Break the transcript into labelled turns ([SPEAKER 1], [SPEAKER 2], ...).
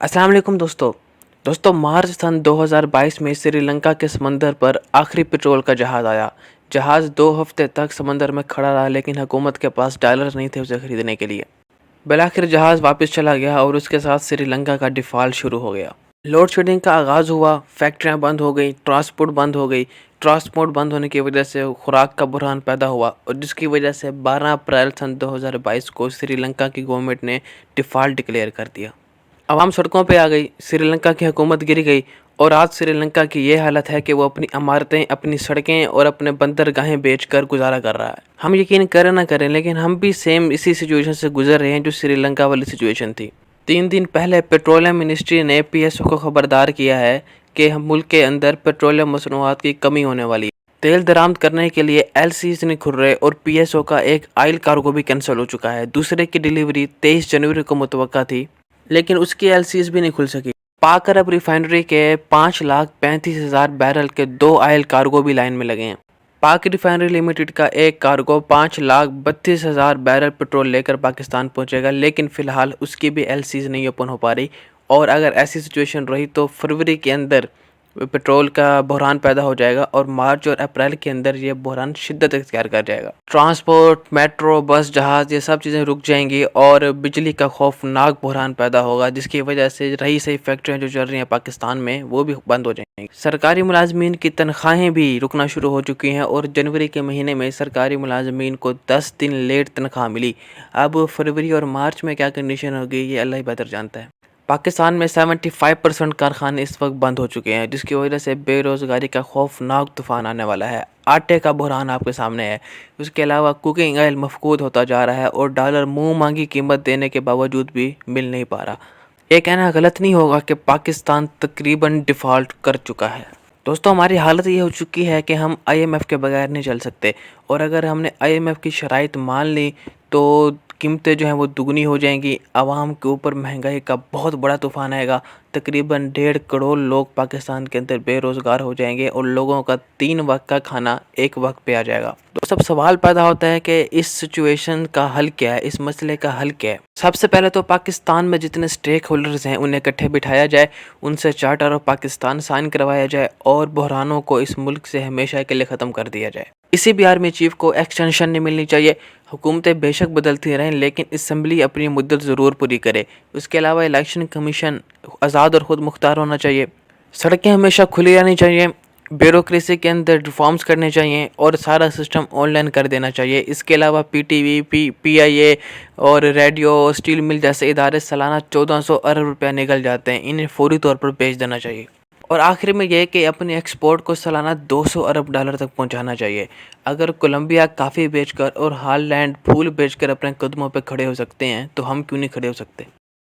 [SPEAKER 1] अस्सलाम वालेकुम दोस्तों मार्च सन 2022 में श्रीलंका के समंदर पर आखिरी पेट्रोल का जहाज़ आया। जहाज़ 2 हफ्ते तक समंदर में खड़ा रहा, लेकिन हुकूमत के पास डॉलर नहीं थे उसे खरीदने के लिए। बिलाखिर जहाज़ वापस चला गया और उसके साथ श्रीलंका का डिफ़ॉल्ट शुरू हो गया। लोड शेडिंग का आगाज़ हुआ, फैक्ट्रियाँ बंद हो गई, ट्रांसपोर्ट बंद हो गई। ट्रांसपोर्ट बंद होने की वजह से खुराक का बुरहान पैदा हुआ और जिसकी वजह से 12 अप्रैल सन 2022 को श्रीलंका की गवर्नमेंट ने डिफ़ॉल्ट डिक्लेयर कर दिया। आवाम सड़कों पे आ गई, श्रीलंका की हुकूमत गिर गई और आज श्रीलंका की ये हालत है कि वो अपनी इमारतें, अपनी सड़कें और अपने बंदरगाहें बेचकर गुजारा कर रहा है। हम यकीन करें ना करें, लेकिन हम भी सेम इसी सिचुएशन से गुजर रहे हैं जो श्रीलंका वाली सिचुएशन थी। 3 दिन पहले पेट्रोलियम मिनिस्ट्री ने पीएसओ को खबरदार किया है कि हम मुल्क के अंदर पेट्रोलियम मसनूआत की कमी होने वाली है। तेल दरामद करने के लिए एलसीज नहीं खुल रहे और पीएसओ का एक ऑयल कार्गो भी कैंसिल हो चुका है। दूसरे की डिलीवरी 23 जनवरी को मुतवक्का थी, लेकिन उसकी एलसीज भी नहीं खुल सकी। पाक अरब रिफाइनरी के 5,35,000 बैरल के 2 ऑयल कार्गो भी लाइन में लगे हैं। पाक रिफाइनरी लिमिटेड का एक कार्गो 5,32,000 बैरल पेट्रोल लेकर पाकिस्तान पहुंचेगा, लेकिन फ़िलहाल उसकी भी एलसीज नहीं ओपन हो पा रही और अगर ऐसी सिचुएशन रही तो फरवरी के अंदर पेट्रोल का बहरान पैदा हो जाएगा और मार्च और अप्रैल के अंदर ये बहरान शिद्दत इख्तियार कर जाएगा। ट्रांसपोर्ट, मेट्रो, बस, जहाज़ ये सब चीज़ें रुक जाएंगी और बिजली का खौफनाक बहरान पैदा होगा, जिसकी वजह से रही सही फैक्ट्रियाँ जो चल रही हैं पाकिस्तान में वो भी बंद हो जाएंगी। सरकारी मुलाजमीन की तनख्वाहें भी रुकना शुरू हो चुकी हैं और जनवरी के महीने में सरकारी मुलाजमीन को 10 दिन लेट तनख्वाह मिली। अब फरवरी और मार्च में क्या कंडीशन होगी ये अल्लाह ही बेहतर जानता है। पाकिस्तान में 75% कारखाने इस वक्त बंद हो चुके हैं, जिसकी वजह से बेरोज़गारी का खौफनाक तूफान आने वाला है। आटे का बहरान आपके सामने है। उसके अलावा कुकिंग ऑयल मफकूद होता जा रहा है और डॉलर मुंह मांगी कीमत देने के बावजूद भी मिल नहीं पा रहा। ये कहना गलत नहीं होगा कि पाकिस्तान तकरीबन डिफ़ॉल्ट कर चुका है। दोस्तों हमारी हालत ये हो चुकी है कि हम आईएमएफ के बगैर नहीं चल सकते और अगर हमने आईएमएफ की शराइत मान ली तो कीमतें जो हैं वो दुगनी हो जाएंगी। आवाम के ऊपर महंगाई का बहुत बड़ा तूफान आएगा। तकरीबन 1.5 करोड़ लोग पाकिस्तान के अंदर बेरोज़गार हो जाएंगे और लोगों का 3 वक्त का खाना 1 वक्त पे आ जाएगा। तो सब सवाल पैदा होता है कि इस सिचुएशन का हल क्या है, इस मसले का हल क्या है। सबसे पहले तो पाकिस्तान में जितने स्टेक होल्डर्स हैं उन्हें इकट्ठे बिठाया जाए, उनसे चार्टर ऑफ पाकिस्तान साइन करवाया जाए और बहरानों को इस मुल्क से हमेशा के लिए ख़त्म कर दिया जाए। किसी भी आर्मी चीफ को एक्सटेंशन नहीं मिलनी चाहिए। हुकूमतें बेशक बदलती रहें, लेकिन असम्बली अपनी मुद्दत ज़रूर पूरी करे। उसके अलावा इलेक्शन कमीशन आज़ाद और ख़ुद मुख्तार होना चाहिए। सड़कें हमेशा खुली रहनी चाहिए। ब्यूरोक्रेसी के अंदर रिफॉर्म्स करने चाहिए और सारा सिस्टम ऑनलाइन कर देना चाहिए। इसके अलावा पीटीवी, पीआईए और रेडियो, स्टील मिल जैसे इदारे सालाना 1400 अरब रुपया निकल जाते हैं, इन्हें फौरी तौर पर बेच देना चाहिए। और आखिर में यह कि अपने एक्सपोर्ट को सालाना 200 अरब डॉलर तक पहुंचाना चाहिए। अगर कोलंबिया काफ़ी बेचकर और हॉलैंड फूल बेचकर अपने कदमों पर खड़े हो सकते हैं तो हम क्यों नहीं खड़े हो सकते।